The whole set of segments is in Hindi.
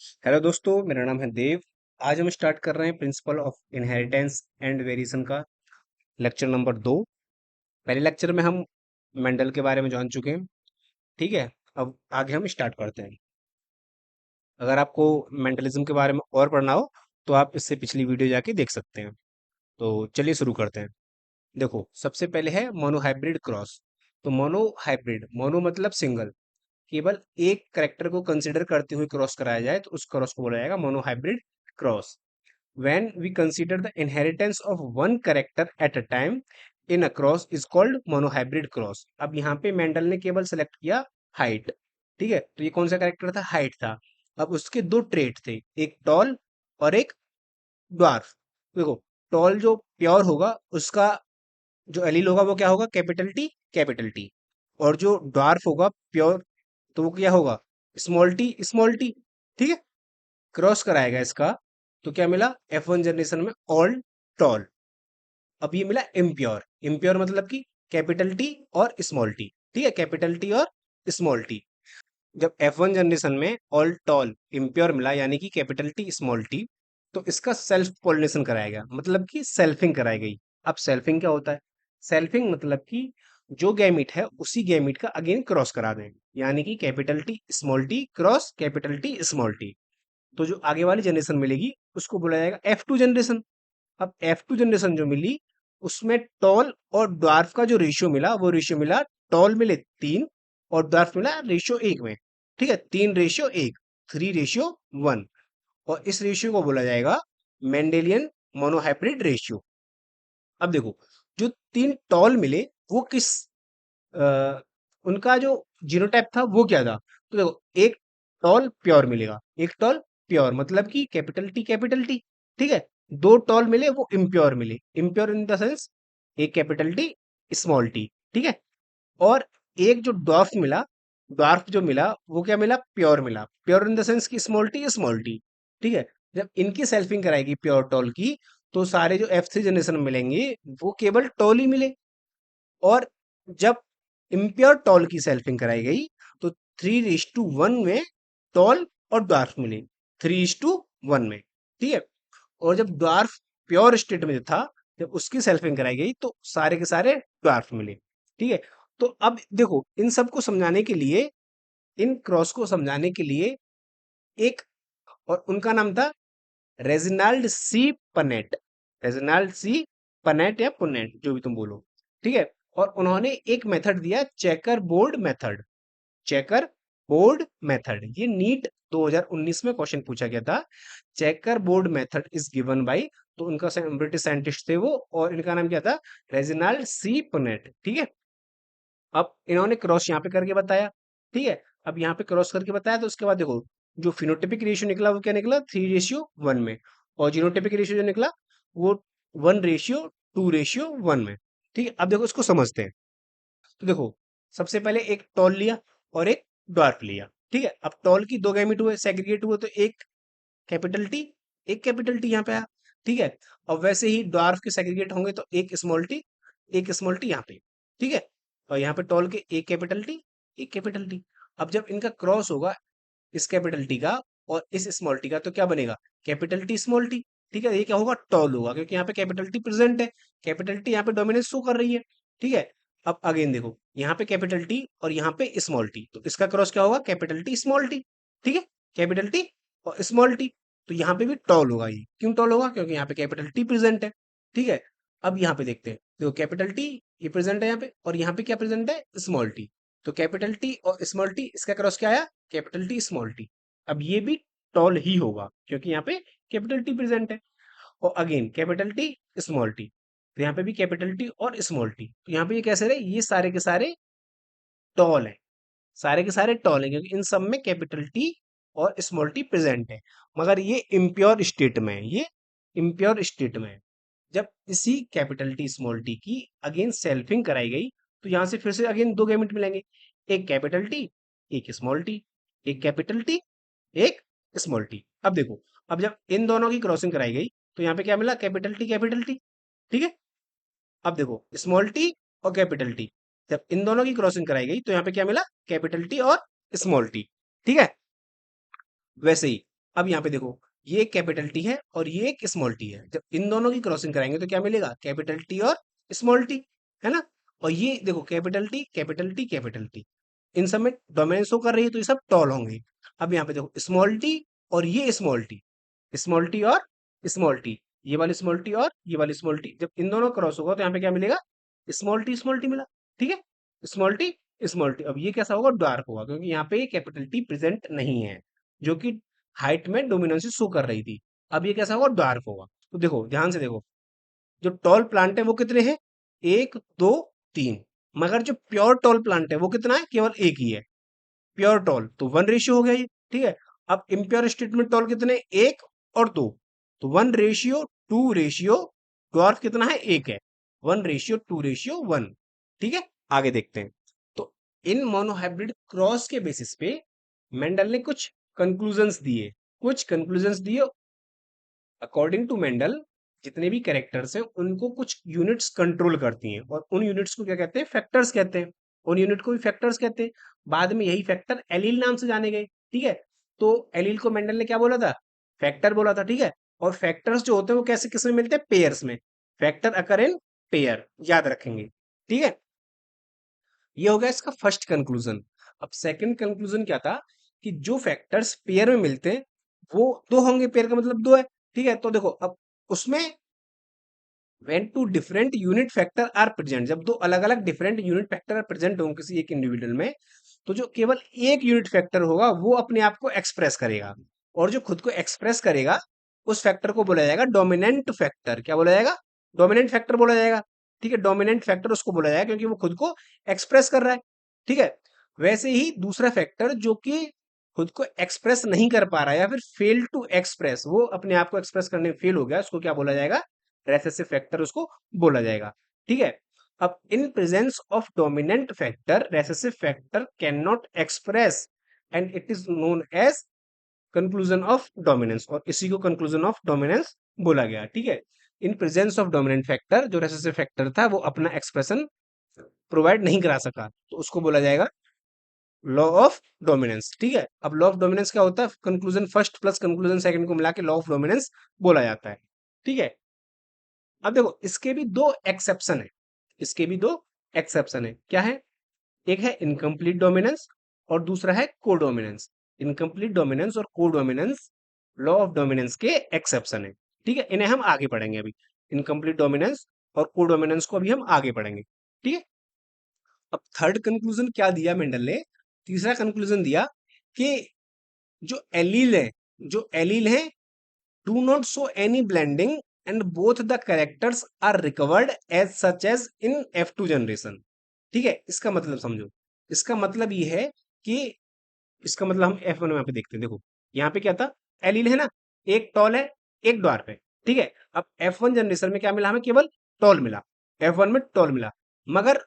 हेलो दोस्तों, मेरा नाम है देव। आज हम स्टार्ट कर रहे हैं principle of inheritance and variation का लेक्चर नंबर 2। पहले लेक्चर में हम मेंडल के बारे में जान चुके हैं। ठीक है, अब आगे हम स्टार्ट करते हैं। अगर आपको मेंडलिज्म के बारे में और पढ़ना हो तो आप इससे पिछली वीडियो जाके देख सकते हैं। तो चलिए शुरू करते हैं। देखो, सबसे पहले है मोनोहाइब्रिड क्रॉस। तो मोनोहाइब्रिड, मोनो मतलब सिंगल, केवल एक करेक्टर को कंसिडर करते हुए क्रॉस कराया जाए तो उस क्रॉस को बोला जाएगा monohybrid cross. When we consider the inheritance of one character at a time in a cross is called monohybrid cross। अब यहाँ पे मेंडल ने केवल सेलेक्ट किया हाइट। ठीक है, तो ये कौन सा कैरेक्टर था? हाइट था। अब उसके दो ट्रेट थे, एक टॉल और एक ड्वार्फ। देखो, टॉल जो प्योर होगा उसका जो एलील होगा वो क्या होगा? Capital T, capital T. और जो ड्वार्फ होगा प्योर, तो वो क्या होगा? Small T, small T. ठीक है, क्रॉस कराएगा इसका तो क्या मिला? F1 जनरेशन में ऑल टॉल। अब ये मिला इम्प्योर। इम्प्योर मतलब कि कैपिटल टी और स्मॉल टी। ठीक है, कैपिटल टी और स्मॉल टी। जब F1 जनरेशन में ऑल टॉल इम्प्योर मिला, यानी कि कैपिटल टी स्मॉल टी, तो इसका सेल्फ पोलिनेशन कराया गया, मतलब कि सेल्फिंग कराई गई। अब सेल्फिंग क्या होता है? सेल्फिंग मतलब कि जो गैमीट है उसी गैमीट का अगेन क्रॉस करा दें, यानी कि capital T small T cross capital T small T. तो जो आगे वाली जनरेशन मिलेगी उसको बोला जाएगा F2 जनरेशन। अब F2 जनरेशन जो मिली उसमें टॉल और ड्वार्फ का जो रेशियो मिला, वो रेशियो मिला, टॉल मिले 3 और ड्वार्फ मिला रेशियो 1 में। ठीक है, 3:1, 3:1। और इस रेशियो को बोला जाएगा मेंडेलियन मोनोहाइब्रिड रेशियो। अब देखो, जो 3 टॉल मिले वो किस अ, उनका जो जीनोटाइप था वो क्या था? तो देखो, एक टॉल प्योर मिलेगा, एक टॉल प्योर मतलब कि कैपिटल टी, कैपिटल टी। ठीक है, दो टॉल मिले वो इम्प्योर मिले, इम्प्योर इन द सेंस एक कैपिटल टी स्मॉल टी। ठीक है, और एक जो डॉर्फ मिला, डॉर्फ जो मिला वो क्या मिला? प्योर मिला, प्योर इन द सेंस कि स्मॉल टी, स्मॉल टी। ठीक है, जब इनकी सेल्फिंग कराएगी प्योर टॉल की, तो सारे जो F3 जनरेशन में मिलेंगे वो केवल टॉल ही मिले। और जब इम्प्योर टॉल की सेल्फिंग कराई गई तो 3:1 में टॉल और ड्वार्फ मिले, 3:1 में। ठीक है, और जब ड्वार्फ प्योर स्टेट में था, जब उसकी सेल्फिंग कराई गई तो सारे के सारे ड्वार्फ मिले। ठीक है, तो अब देखो, इन सब को समझाने के लिए, इन क्रॉस को समझाने के लिए एक, और उनका नाम था Reginald C Punnett. Reginald C Punnett या पुनेट, जो भी तुम बोलो। ठीक है, और उन्होंने एक मेथड दिया, checker board method. Checker board method, ये नीट 2019 में क्वेश्चन पूछा गया था। Checker board method is given by, तो उनका ब्रिटिश साइंटिस्ट थे वो, और इनका नाम क्या था? Reginald C Punnett. ठीक है, अब इन्होंने क्रॉस यहाँ पे करके बताया। ठीक है, अब यहाँ पे क्रॉस करके बताया तो उसके बाद देखो, जो फिनोटिपिक रेशियो निकला वो क्या निकला? 3:1 में। और जीनोटिपिक रेशियो जो निकला वो 1:2:1 में। ठीक है, अब देखो इसको समझते हैं। तो देखो, सबसे पहले एक टॉल लिया और एक ड्वार्फ लिया। ठीक है, अब टॉल की दो गैमेट हुए, सेग्रीगेट हुए, तो एक कैपिटल टी, एक कैपिटल टी यहाँ पे आया। ठीक है, और वैसे ही ड्वार्फ के सेग्रीगेट होंगे तो एक स्मॉल टी, एक स्मॉल टी यहाँ पे। ठीक है, और यहाँ पे टॉल के एक कैपिटल टी, एक कैपिटल टी। अब जब इनका क्रॉस होगा, इस कैपिटल टी का और इस स्मॉल टी का, तो क्या बनेगा? Capital T small T. ठीक है, ये क्या होगा? टॉल होगा, क्योंकि यहाँ पे कैपिटल टी प्रेजेंट है, कैपिटल टी यहाँ पे डोमिनेंस शो कर रही है। ठीक है, अब अगेन देखो, यहाँ पे कैपिटल टी और यहाँ पे स्मॉल टी, तो इसका क्रॉस क्या होगा? Capital T small T. ठीक है, कैपिटल टी और स्मॉल टी, तो यहाँ पे भी टॉल होगा। ये क्यों टॉल होगा? क्योंकि यहाँ पे कैपिटल टी प्रेजेंट है। ठीक है, अब यहाँ पे देखते हैं, देखो कैपिटल टी ये प्रेजेंट है यहाँ पे, और यहाँ पे क्या प्रेजेंट है? Small T. तो कैपिटल टी और स्मॉल टी, इसका क्रॉस क्या आया? Capital T small T. अब ये भी टॉल ही होगा, क्योंकि यहाँ पे कैपिटल टी प्रेजेंट है। और again capital T small T, तो यहाँ पे भी कैपिटल टी और स्मॉल टी, तो यहाँ पे ये कैसे रहे? ये सारे के सारे टॉल है, सारे के सारे टॉल है, क्योंकि इन सब में कैपिटल टी और स्मॉल टी प्रेजेंट है। मगर ये इम्प्योर स्टेट में है, ये इम्प्योर स्टेट में है। जब इसी कैपिटल टी स्मॉल टी की अगेन सेल्फिंग कराई गई, तो यहां से फिर से अगेन दो गैमेट मिलेंगे, एक कैपिटल टी, एक स्मॉल टी, एक कैपिटल टी, एक स्मॉल टी। अब देखो, अब जब इन दोनों की क्रॉसिंग कराई गई तो यहाँ पे क्या मिला? Capital T, capital T. ठीक है, अब देखो स्मॉल टी और कैपिटल टी, जब इन दोनों की क्रॉसिंग कराई गई तो यहाँ पे क्या मिला? कैपिटल टी और स्मॉल टी। ठीक है, वैसे ही अब यहाँ पे देखो, ये एक कैपिटल टी है और ये एक स्मॉल टी है। जब इन दोनों की क्रॉसिंग कराएंगे तो क्या मिलेगा? कैपिटल टी और स्मॉल टी, है ना? और ये देखो, capital T capital T capital T, इन सब में डोमिनेंस शो कर रही है तो ये सब टॉल होंगे। अब यहाँ पे देखो, स्मॉल टी और ये स्मॉल टी, स्मॉल टी और स्मॉल टी, ये वाली स्मॉल टी और ये वाली स्मॉल टी, जब इन दोनों क्रॉस होगा तो यहाँ पे क्या मिलेगा? स्मॉल टी मिला। ठीक है, स्मॉल टी स्मॉल टी। अब ये कैसा होगा? डार्क होगा, क्योंकि यहाँ पे कैपिटल टी प्रेजेंट नहीं है, जो कि हाइट में डोमिनेंस शो कर रही थी। अब ये कैसा होगा? डार्क होगा। तो देखो, ध्यान से देखो, जो टॉल प्लांट है वो कितने हैं? एक, दो, तीन। मगर जो प्योर टॉल प्लांट है वो कितना है? केवल एक ही है, प्योर टॉल। तो 1 रेशियो हो गया ये। ठीक है, अब इम्प्योर स्टेट में टॉल कितने? एक और दो। तो 1:2 रेशियो डॉर्फ कितना है? एक है। 1:2:1। ठीक है, आगे देखते हैं। तो इन मोनोहाइब्रिड क्रॉस के बेसिस पे मेंडल ने कुछ कंक्लूजन्स दिए। अकॉर्डिंग टू मेंडल, जितने भी कैरेक्टर्स हैं उनको कुछ यूनिट्स कंट्रोल करती हैं, और उन यूनिट्स को क्या कहते हैं? फैक्टर्स कहते हैं। उन यूनिट को भी फैक्टर्स कहते हैं। बाद में यही फैक्टर एलील नाम से जाने गए। ठीक है, तो एलील को मेंडल ने क्या बोला था? फैक्टर बोला था। ठीक है, और फैक्टर्स जो होते हैं वो कैसे किस में मिलते हैं? पेयर्स में। फैक्टर अकर इन पेयर, याद रखेंगे। ठीक है, ये हो गया इसका फर्स्ट कंक्लूजन। अब सेकंड कंक्लूजन क्या था? कि जो फैक्टर्स पेयर में मिलते हैं वो दो होंगे, पेयर का मतलब दो है। ठीक है, तो देखो, अब उसमें when two different unit factor are present, जब दो अलग अलग डिफरेंट यूनिट फैक्टर प्रेजेंट होंगे किसी एक इंडिविजुअल में, तो जो केवल एक यूनिट फैक्टर होगा वो अपने आप को एक्सप्रेस करेगा, और जो खुद को एक्सप्रेस करेगा उस फैक्टर को बोला जाएगा डोमिनेंट फैक्टर। क्या बोला जाएगा? डोमिनेंट फैक्टर बोला जाएगा। ठीक है, डोमिनेंट फैक्टर उसको बोला जाएगा क्योंकि वो खुद को एक्सप्रेस कर रहा है। ठीक है, वैसे ही दूसरा फैक्टर जो कि खुद को एक्सप्रेस नहीं कर पा रहा है या फिर फेल टू एक्सप्रेस, वो अपने आप को एक्सप्रेस करने में फेल हो गया, उसको क्या बोला जाएगा? रेसेसिव फैक्टर उसको बोला जाएगा। ठीक है, अब in presence of dominant factor, recessive factor can not express and it is known as conclusion of dominance, और इसी को कंक्लूजन ऑफ डोमिनेंस बोला गया। ठीक है, इन प्रेजेंस ऑफ डोमिनेंट फैक्टर, जो रेसेसिव फैक्टर था वो अपना एक्सप्रेशन प्रोवाइड नहीं करा सका, तो उसको बोला जाएगा लॉ ऑफ डोमिनेंस। ठीक है, अब लॉ ऑफ डोमिनेंस क्या होता है? Conclusion first plus conclusion second को मिला के लॉ ऑफ डोमिनेंस बोला जाता है। ठीक है, अब देखो, इसके भी दो एक्सेप्शन है। इसके भी दो एक्सेप्शन है। क्या है? एक है इनकम्प्लीट डोमिनेंस और दूसरा है कोडोमिनेंस। इनकम्प्लीट डोमिनेंस और कोडोमिनेंस लॉ ऑफ डोमिनेंस के एक्सेप्शन है। ठीक है, इन्हें हम आगे पढ़ेंगे अभी। इनकम्प्लीट डोमिनेंस और कोडोमिनेंस को अभी हम आगे पढ़ेंगे। ठीक है, अब थर्ड कंक्लूजन क्या दिया मेंडल ने? तीसरा कंक्लूजन दिया कि जो एलील है do not show any blending and both the characters are recovered as such as in F2 generation। ठीक है, इसका मतलब समझो। इसका मतलब ये है कि, इसका मतलब हम F1 में यहाँ पे देखते हैं। देखो, यहाँ पे क्या था? एलील है ना, एक टॉल है, एक ड्वार्फ है। ठीक है, अब F1 जनरेशन में क्या मिला हमें? केवल टॉल मिला। F1 में टॉल मिला, मगर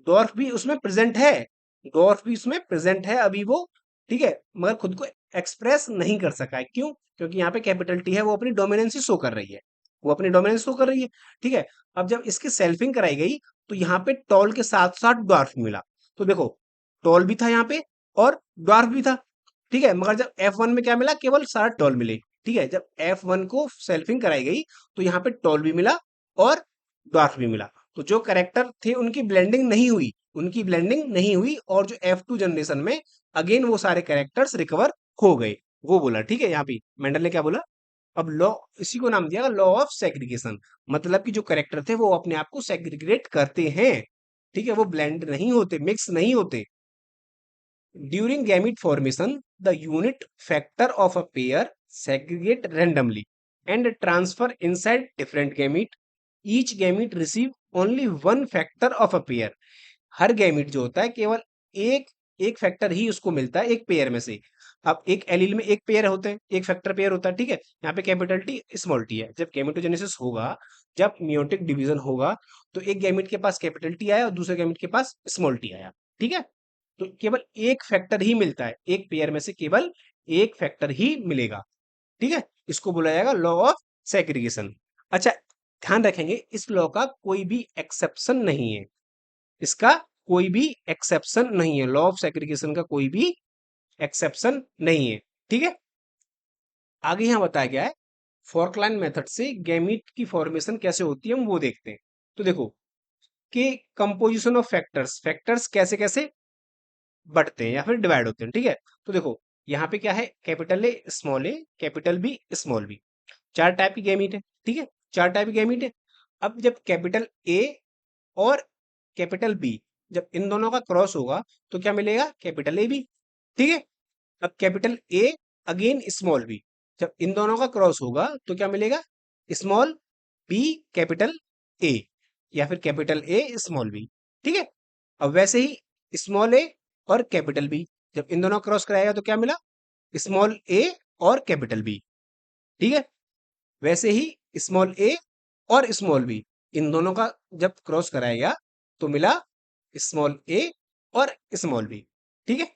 ड्वार्फ भी उसमें प्रेजेंट है। ड्वार्फ भी उसमें प्रेजेंट है अभी वो। ठीक है, मगर खुद को एक्सप्रेस नहीं कर सका है। क्यों? क्योंकि यहाँ पे कैपिटल टी है, वो अपनी डोमिनेंस शो कर रही है। वो अपनी डोमिनेंस शो कर रही है। ठीक है, अब जब इसकी सेल्फिंग कराई गई तो यहाँ पे टॉल के साथ साथ ड्वार्फ मिला। तो देखो, टॉल भी था यहाँ पे और ड्वार्फ भी था। ठीक है, मगर जब F1 में क्या मिला? केवल सारा टॉल मिले। ठीक है, जब F1 को सेल्फिंग कराई गई तो यहाँ पे टॉल भी मिला और ड्वार्फ भी मिला। तो जो कैरेक्टर थे उनकी ब्लेंडिंग नहीं हुई, और जो F2 जनरेशन में अगेन वो सारे कैरेक्टर्स रिकवर हो गए, वो बोला। ठीक है, यहाँ पे मेंडल ने क्या बोला? अब लॉ, इसी को नाम दिया लॉ ऑफ सेग्रीगेशन। मतलब कि जो कैरेक्टर थे वो अपने आप को सेग्रीगेट करते हैं। ठीक है, वो ब्लेंड नहीं होते, मिक्स नहीं होते। During gamete formation the unit factor of a pair segregate randomly and transfer inside different gamete। each gamete receive only one factor of a pair। Her gamete जो होता है केवल एक एक फैक्टर ही उसको मिलता है एक पेयर में से। अब एक एलील में एक पेयर होते हैं, एक फैक्टर पेयर होता है। ठीक है, यहाँ पे कैपिटल टी स्मॉल टी है। जब गैमेटोजेनेसिस होगा, जब मियोटिक डिवीजन होगा, तो एक गैमीट के पास कैपिटल टी आया और दूसरे गैमीट के पास स्मॉल टी आया। ठीक है, तो केवल एक फैक्टर ही मिलता है, एक पेयर में से केवल एक फैक्टर ही मिलेगा। ठीक है, इसको बोला जाएगा लॉ ऑफ सेग्रीगेशन। अच्छा, ध्यान रखेंगे, इस लॉ का कोई भी एक्सेप्शन नहीं है। इसका कोई भी एक्सेप्शन नहीं है, लॉ ऑफ सेग्रीगेशन का कोई भी एक्सेप्शन नहीं है। ठीक है, आगे यहाँ बताया गया है फोर्कलाइन मेथड से गैमीट की फॉर्मेशन कैसे होती है, हम वो देखते हैं। तो देखो कि कंपोजिशन ऑफ फैक्टर्स, फैक्टर्स कैसे कैसे बढ़ते हैं या फिर डिवाइड होते हैं, ठीक है। तो देखो यहाँ पे क्या है, capital A, capital B, small B, चार टाइप की गैमीट है, ठीक है। चार टाइप की गैमीट है। अब जब कैपिटल ए और कैपिटल बी, जब इन दोनों का क्रॉस होगा तो क्या मिलेगा, कैपिटल ए बी, ठीक है। अब capital A again small B, जब इन दोनों का क्रॉस होगा तो क्या मिलेगा, स्मॉल बी कैपिटल ए, या फिर कैपिटल ए स्मॉल बी, ठीक है। अब वैसे ही स्मॉल ए और कैपिटल बी, जब इन दोनों क्रॉस कराएगा तो क्या मिला, स्मॉल ए और कैपिटल बी, ठीक है। वैसे ही स्मॉल ए और स्मॉल बी, इन दोनों का जब क्रॉस कराएगा तो मिला स्मॉल ए और स्मॉल बी, ठीक है।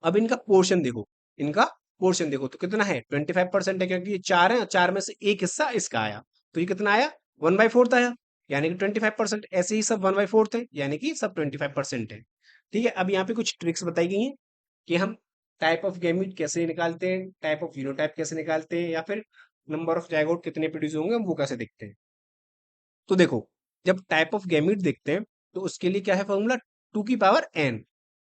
अब इनका पोर्शन देखो, इनका पोर्शन देखो तो कितना है, 25% है, क्योंकि ये चार है, चार में से एक हिस्सा इसका आया, तो ये कितना आया, 1/4 आया, यानी कि 25%। ऐसे ही सब 1/4 है, यानी कि सब 25% है, ठीक है। अब यहाँ पे कुछ ट्रिक्स बताई गई हैं कि हम टाइप ऑफ गैमीट कैसे निकालते हैं, टाइप ऑफ यूनिटाइप कैसे निकालते हैं, या फिर नंबर ऑफ जाइगोट कितने प्रोड्यूस होंगे हम वो कैसे देखते हैं। तो देखो जब टाइप ऑफ गैमीट देखते हैं तो उसके लिए क्या है फॉर्मूला, 2 की पावर n।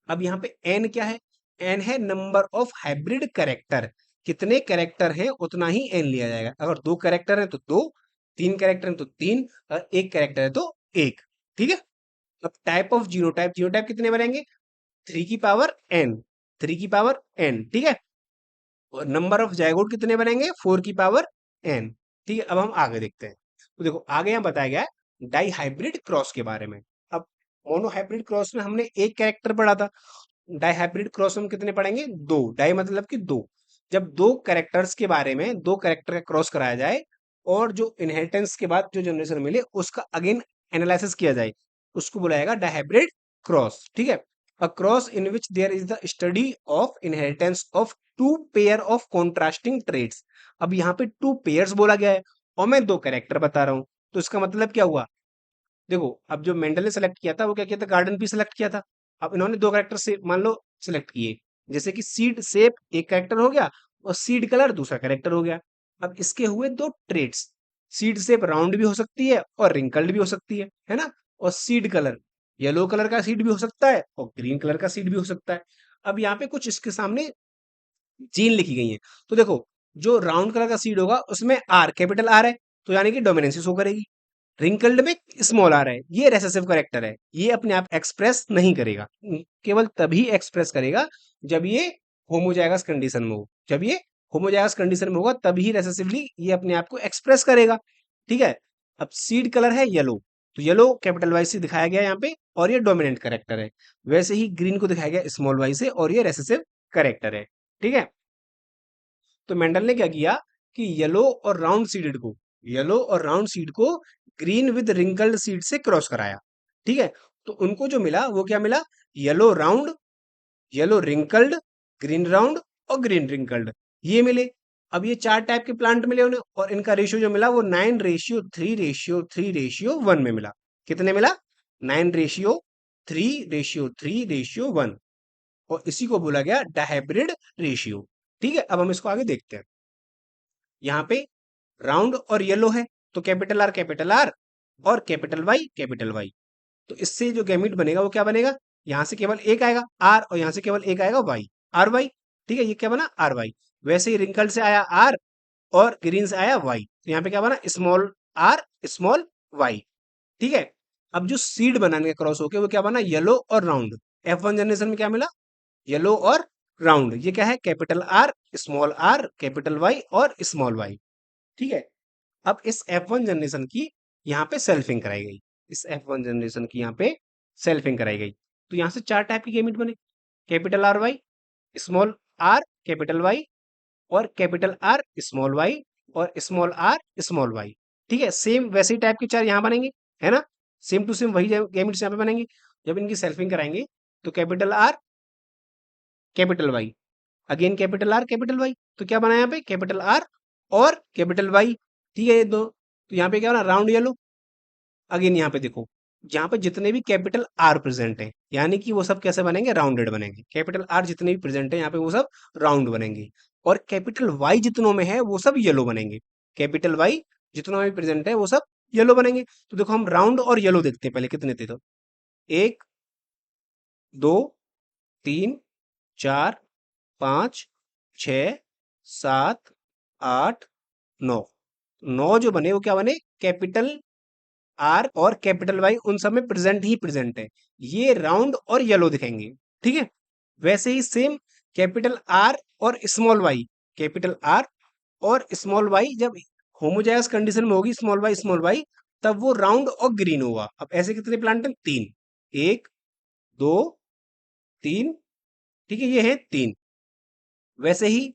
अब यहाँ पे n क्या है, n है नंबर ऑफ हाइब्रिड कैरेक्टर, कितने कैरेक्टर हैं उतना ही n लिया जाएगा। अगर दो कैरेक्टर हैं तो दो, तीन कैरेक्टर हैं तो तीन, और एक कैरेक्टर है तो एक, ठीक है। अब टाइप ऑफ जीनोटाइप, जीनोटाइप कितने बनेंगे, 3 की पावर n, 3 की पावर n, ठीक है। और नंबर ऑफ जायगोट कितने बनेंगे, 4 की पावर n, ठीक है। अब हम आगे देखते हैं। तो देखो आगे यहाँ बताया गया है डाई हाइब्रिड क्रॉस के बारे में। अब मोनो हाइब्रिड क्रॉस में हमने एक कैरेक्टर पढ़ा था, डाई हाइब्रिड क्रॉस में हम कितने पढ़ेंगे, दो, डाई मतलब कि दो। जब दो कैरेक्टर्स के बारे में, दो कैरेक्टर का क्रॉस कराया जाए और जो इनहेरिटेंस के बाद जो जनरेशन मिले उसका अगेन एनालिसिस किया जाए, उसको बुलाएगा डाई हाइब्रिड क्रॉस, ठीक है। A cross in which there is the study of inheritance of two pair of contrasting traits. अब यहाँ पे टू पेयर्स बोला गया है और मैं दो कैरेक्टर बता रहा हूँ, तो इसका मतलब क्या हुआ, देखो अब जो मेंडल ने सेलेक्ट किया था वो क्या किया था, गार्डन पी सेलेक्ट किया था। अब इन्होंने दो कैरेक्टर से मान लो सिलेक्ट किए, जैसे कि सीड शेप एक कैरेक्टर हो गया और सीड कलर दूसरा कैरेक्टर हो गया। अब इसके हुए दो ट्रेड्स, सीड शेप राउंड भी हो सकती है और रिंकल्ड भी हो सकती है ना। और सीड कलर, येलो कलर का सीड भी हो सकता है और ग्रीन कलर का सीड भी हो सकता है। अब यहाँ पे कुछ इसके सामने जीन लिखी गई है। तो देखो जो राउंड कलर का सीड होगा उसमें आर, कैपिटल आर है, तो यानी कि डोमिनेंस शो करेगी। रिंकल्ड में स्मॉल आर है, ये रेसेसिव करेक्टर है, ये अपने आप एक्सप्रेस नहीं करेगा, केवल तभी एक्सप्रेस करेगा जब ये होमोजाइगस कंडीशन में हो, जब ये होमोजाइगस कंडीशन में होगा तभी रेसेसिवली ये अपने आप को एक्सप्रेस करेगा, ठीक है। अब सीड कलर है येलो, तो येलो कैपिटल वाई से दिखाया गया यहाँ पे और ये डोमिनेंट करेक्टर है। वैसे ही ग्रीन को दिखाया गया स्मॉल वाई से और ये रेसेसिव करेक्टर है, ठीक है। तो मेंडल ने क्या किया कि येलो और राउंड सीड को ग्रीन विद रिंकल्ड सीड से क्रॉस कराया, ठीक है। तो उनको जो मिला वो क्या मिला, yellow round, yellow wrinkled, green round और ग्रीन रिंकल्ड, ये मिले। अब ये चार टाइप के प्लांट मिले उन्हें और इनका रेशियो जो मिला वो 9:3:3:1 में मिला। कितने मिला, 9:3:3:1, और इसी को बोला गया डायहाइब्रिड रेशियो, ठीक है। अब हम इसको आगे देखते हैं। यहाँ पे राउंड और येलो है तो कैपिटल आर और कैपिटल वाई, तो इससे जो गैमीट बनेगा वो क्या बनेगा, यहाँ से केवल एक आएगा आर और यहाँ से केवल एक आएगा वाई, आर वाई, ठीक है। ये क्या बना, आर वाई। वैसे ही रिंकल से आया आर और ग्रीन से आया वाई, तो यहाँ पे क्या बना, स्मॉल आर स्मॉल वाई, ठीक है। अब जो सीड बनाने का क्रॉस होके वो क्या बना, येलो और राउंड। F1 जनरेशन में क्या मिला, येलो और राउंड, ये क्या है, आर कैपिटल वाई और स्मॉल वाई, ठीक है। अब इस F1 जनरेशन की यहाँ पे सेल्फिंग कराई गई, इस F1 जनरेशन की यहाँ पे सेल्फिंग कराई गई, तो यहाँ से चार टाइप की गैमीट बने, capital R Y, small R capital Y, और कैपिटल आर स्मॉल वाई, और स्मॉल आर स्मॉल वाई, ठीक है। सेम वैसे ही टाइप के चार यहाँ बनेंगे, है ना, सेम टू सेम वही गैमीट्स यहाँ पे बनेंगे। जब इनकी सेल्फिंग कराएंगे तो capital R capital Y, again capital Y, तो क्या बना यहाँ पे, कैपिटल आर और कैपिटल वाई, ठीक है ये दो। तो यहाँ पे क्या बना, राउंड येलो। अगेन यहाँ पे देखो, यहाँ पे जितने भी कैपिटल आर प्रेजेंट है यानी कि वो सब कैसे बनेंगे, राउंडेड बनेंगे। कैपिटल आर जितने भी प्रेजेंट है यहाँ पे वो सब राउंड बनेंगे। और कैपिटल वाई जितनों में है वो सब येलो बनेंगे। कैपिटल वाई जितनों में प्रेजेंट है वो सब येलो बनेंगे। तो देखो हम राउंड और येलो देखते हैं पहले कितने थे। तो एक, दो, तीन, चार, पाँच, छ, सात, आठ, नौ। नौ जो बने वो क्या बने, कैपिटल आर और कैपिटल वाई उन सब में प्रेजेंट ही प्रेजेंट है, ये राउंड और येलो दिखेंगे। ठीक है, वैसे ही सेम कैपिटल आर और स्मॉल वाई, कैपिटल आर और स्मॉल वाई जब होमोजाइगस कंडीशन में होगी स्मॉल वाई, तब वो राउंड और ग्रीन होगा। अब ऐसे कितने प्लांट हैं, तीन, एक, दो, तीन। ठीक है, ये है तीन। वैसे ही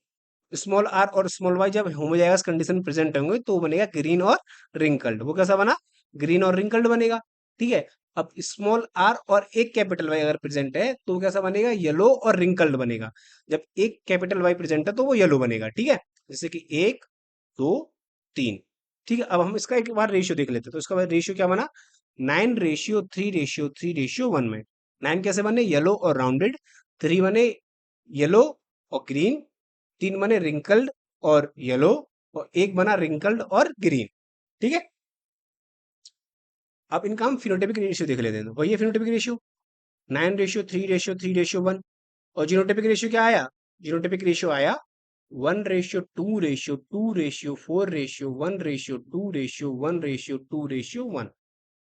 स्मॉल आर और स्मॉल वाई जब होमोजाइगस कंडीशन में प्रेजेंट होंगे तो वो बनेगा ग्रीन और रिंकल्ड। वो कैसा बना, ग्रीन और रिंकल्ड बनेगा। ठीक है, अब स्मॉल आर और एक कैपिटल वाई अगर प्रेजेंट है तो वो कैसा बनेगा, येलो और रिंकल्ड बनेगा। जब एक कैपिटल वाई प्रेजेंट है तो वो येलो बनेगा। ठीक है, जैसे कि एक, दो, तीन। ठीक है, अब हम इसका एक बार रेशियो देख लेते हैं। तो इसका रेशियो क्या बना, 9:3:3:1 में। 9 कैसे बने, येलो और राउंडेड। 3 बने येलो और ग्रीन। 3 बने रिंकल्ड और येलो। और एक बना रिंकल्ड और ग्रीन। ठीक है, अब इनका हम फिनोटाइपिक रेशियो देख लेते हैं। तो वही है फिनोटाइपिक रेशियो, 9:3:3:1। और जीनोटाइपिक रेशियो क्या आया, जीनोटाइपिक रेशियो आया 1:2:2:4:1:2:1:2:1।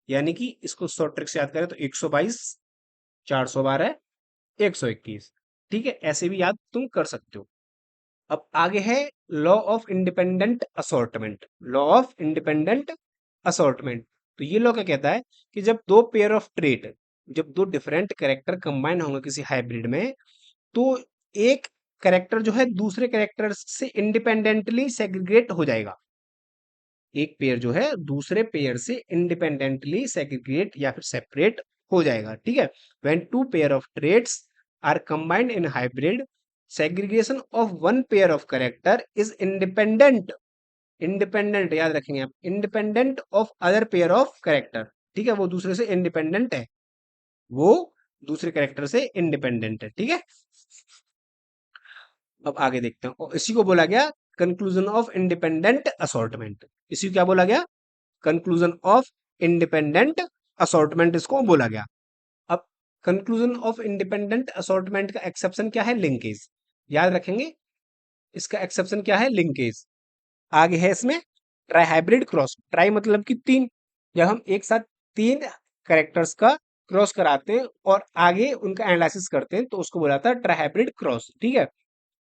यानी कि इसको शॉर्ट ट्रिक से याद करें तो 122, 412, 121। ठीक है, ऐसे भी याद तुम कर सकते हो। अब आगे है law of independent assortment. Law of independent assortment, तो ये लॉ क्या कहता है कि जब दो पेयर ऑफ ट्रेट, जब दो डिफरेंट कैरेक्टर कंबाइन होंगे किसी हाइब्रिड में, तो एक कैरेक्टर जो है दूसरे कैरेक्टर से इंडिपेंडेंटली सेग्रीगेट हो जाएगा। एक पेयर जो है दूसरे पेयर से इंडिपेंडेंटली सेग्रीगेट या फिर सेपरेट हो जाएगा। ठीक है, when two pair of traits are combined in hybrid, segregation of one pair of character is independent, independent याद रखेंगे आप, independent of other pair of character. ठीक है, वो दूसरे से इंडिपेंडेंट है, वो दूसरे कैरेक्टर से इंडिपेंडेंट है। ठीक है, अब आगे देखते हैं। और इसी को बोला गया कंक्लूजन ऑफ इंडिपेंडेंट असॉर्टमेंट। इसी को क्या बोला गया, कंक्लूजन ऑफ इंडिपेंडेंट असॉर्टमेंट इसको बोला गया। अब कंक्लूजन ऑफ इंडिपेंडेंट असॉर्टमेंट का एक्सेप्शन क्या है, लिंकेज। याद रखेंगे इसका एक्सेप्शन क्या है, लिंकेज। आगे है इसमें ट्राई हाइब्रिड क्रॉस। ट्राई मतलब कि तीन, जब हम एक साथ तीन कैरेक्टर्स का क्रॉस कराते हैं और आगे उनका एनालिसिस करते हैं तो उसको बोला जाता है ट्राई हाइब्रिड क्रॉस। ठीक है,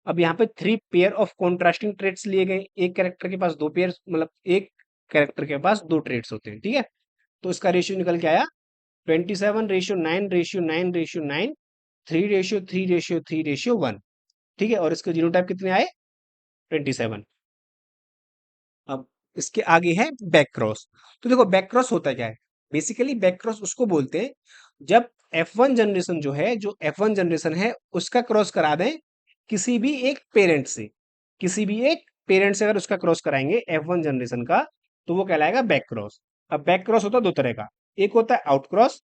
अब यहाँ पे 3 पेयर ऑफ कॉन्ट्रास्टिंग ट्रेड्स लिए गए। एक कैरेक्टर के पास दो पेयर, मतलब एक कैरेक्टर के पास दो ट्रेड्स होते हैं। ठीक है, तो इसका रेशियो निकल के आया 27:9:9:9, 3:3:3:1। ठीक है, और इसके जीनोटाइप कितने आए, 27। अब इसके आगे है बैक क्रॉस। तो देखो बैक क्रॉस होता क्या है, बेसिकली बैक क्रॉस उसको बोलते हैं जब F1 जनरेशन जो है, जो F1 जनरेशन है उसका क्रॉस करा दें किसी भी एक पेरेंट से, किसी भी एक पेरेंट से अगर उसका क्रॉस कराएंगे F1 जनरेशन का, तो वो कहलाएगा बैक क्रॉस। अब बैक क्रॉस होता है दो तरह का, एक होता है आउट क्रॉस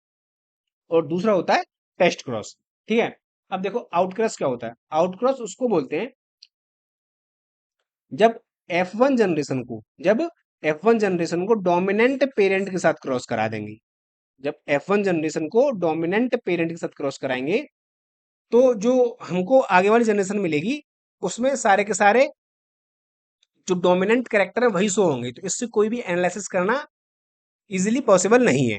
और दूसरा होता है टेस्ट क्रॉस। ठीक है, अब देखो आउट क्रॉस क्या होता है, आउट क्रॉस उसको बोलते हैं जब F1 जनरेशन को, जब F1 जनरेशन को डोमिनेंट पेरेंट के साथ क्रॉस करा देंगे, जब F1 जनरेशन को डोमिनेंट पेरेंट के साथ क्रॉस कराएंगे तो जो हमको आगे वाली जनरेशन मिलेगी उसमें सारे के सारे जो डोमिनेंट कैरेक्टर है वही शो होंगे। तो इससे कोई भी एनालिसिस करना इजीली पॉसिबल नहीं है,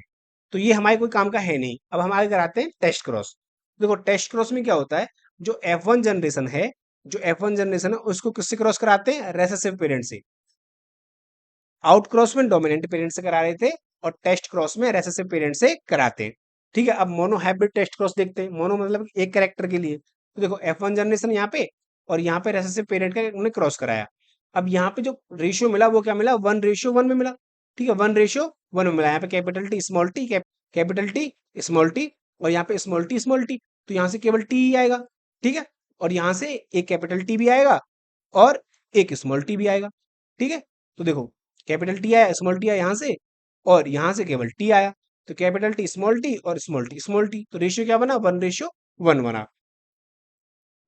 तो ये हमारे कोई काम का है नहीं। अब हम आगे कराते हैं टेस्ट क्रॉस। देखो टेस्ट क्रॉस में क्या होता है, जो F1 जनरेशन है, जो F1 जनरेशन है उसको किससे क्रॉस कराते हैं, रेसेसिव पेरेंट से। आउट क्रॉस में डोमिनेंट पेरेंट से करा रहे थे और टेस्ट क्रॉस में रेसेसिव पेरेंट से कराते हैं। ठीक है, अब मोनो हाइब्रिड टेस्ट क्रॉस देखते हैं। मोनो मतलब एक कैरेक्टर के लिए, तो देखो F1 जनरेशन यहाँ पे और यहाँ पे रेसेसिव पेरेंट का उन्होंने क्रॉस कराया। अब यहाँ पे जो रेशियो मिला वो क्या मिला, 1:1 में मिला। ठीक है, 1:1 में मिला। यहाँ पे capital T small T, capital T small T, और यहाँ पे स्मॉल टी, तो यहाँ से केवल टी ही आएगा। ठीक है, और यहाँ से एक कैपिटल टी भी आएगा और एक स्मॉल टी भी आएगा। ठीक है, तो देखो कैपिटल टी आया, स्मॉल टी आया यहाँ से, और यहाँ से केवल टी आया। तो कैपिटल टी और स्मॉल टी, तो रेशियो क्या बना, 1:1 बना।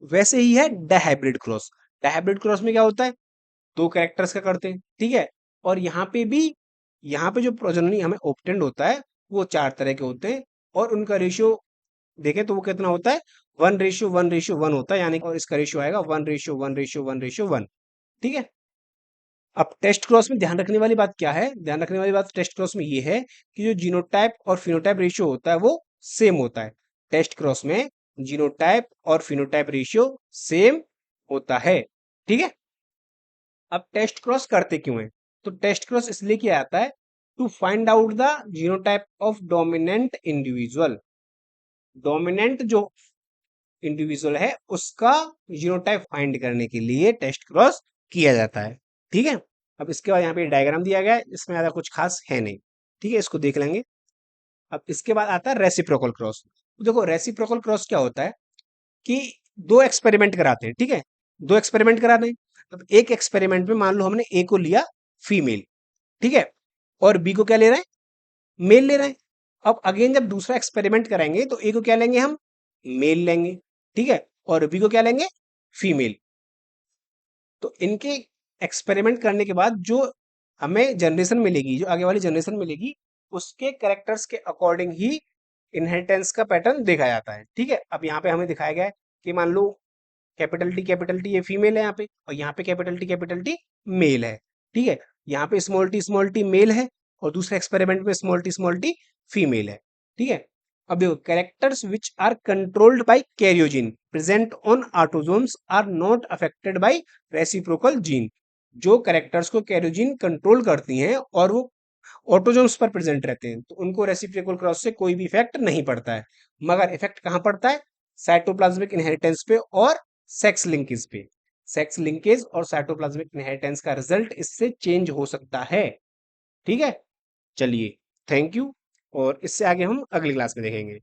वैसे ही है डायहाइब्रिड क्रॉस। डायहाइब्रिड क्रॉस में क्या होता है, दो कैरेक्टर्स का करते हैं, ठीक है। और यहाँ पे भी, यहाँ पे जो प्रोजननी हमें ऑब्टेंड होता है वो चार तरह के होते हैं, और उनका रेशियो देखें तो वो कितना होता है, 1:1:1 होता है, यानी, और इसका रेशियो आएगा 1:1:1:1, ठीक है। अब टेस्ट क्रॉस में ध्यान रखने वाली बात क्या है, ध्यान रखने वाली बात टेस्ट क्रॉस में ये है कि जो जीनोटाइप और फिनोटाइप रेशियो होता है वो सेम होता है। टेस्ट क्रॉस में जीनोटाइप और फिनोटाइप रेशियो सेम होता है, ठीक है। अब टेस्ट क्रॉस करते क्यों है, तो टेस्ट क्रॉस इसलिए किया जाता है to find out the genotype of dominant individual. Dominant जो इंडिविजुअल है उसका जीनोटाइप फाइंड करने के लिए टेस्ट क्रॉस किया जाता है, ठीक है। अब इसके बाद यहाँ पे डायग्राम दिया गया है, इसमें ज़्यादा कुछ खास है नहीं, ठीक है, इसको देख लेंगे। अब इसके बाद आता है रेसिप्रोकल क्रॉस। देखो रेसिप्रोकल क्रॉस क्या होता है कि दो एक्सपेरिमेंट कराते हैं, ठीक है, दो एक्सपेरिमेंट कराते हैं। अब एक एक्सपेरिमेंट में मान लो हमने ए को लिया फीमेल, ठीक है, और बी को क्या ले रहे हैं, मेल ले रहे हैं। अब अगेन जब दूसरा एक्सपेरिमेंट कराएंगे तो ए को क्या लेंगे हम, मेल लेंगे, ठीक है, और बी को क्या लेंगे, फीमेल। तो इनके एक्सपेरिमेंट करने के बाद जो हमें जनरेशन मिलेगी, जो आगे वाली जनरेशन मिलेगी, उसके कैरेक्टर्स के अकॉर्डिंग ही इनहेरिटेंस का पैटर्न देखा जाता है, ठीक है। अब यहाँ पे हमें दिखाया गया है कि मान लो कैपिटल टी ये फीमेल है यहाँ पे, और यहाँ पे कैपिटल टी मेल है, ठीक है। यहाँ पे स्मॉल टी मेल है, और दूसरे एक्सपेरिमेंट में स्मॉल टी फीमेल है, ठीक है। अब देखो characters which are controlled by karyogene present on autosomes are not affected by reciprocal gene. जो कैरेक्टर्स को कैरियोजिन कंट्रोल करती हैं और वो ऑटोजोम्स पर प्रेजेंट रहते हैं, तो उनको रेसिप्रोकल क्रॉस से कोई भी इफेक्ट नहीं पड़ता है। मगर इफेक्ट कहाँ पड़ता है, साइटोप्लाज्मिक इनहेरिटेंस पे और सेक्स लिंकेज पे। सेक्स लिंकेज और साइटोप्लाज्मिक इनहेरिटेंस का रिजल्ट इससे चेंज हो सकता है, ठीक है। चलिए, थैंक यू, और इससे आगे हम अगली क्लास में देखेंगे।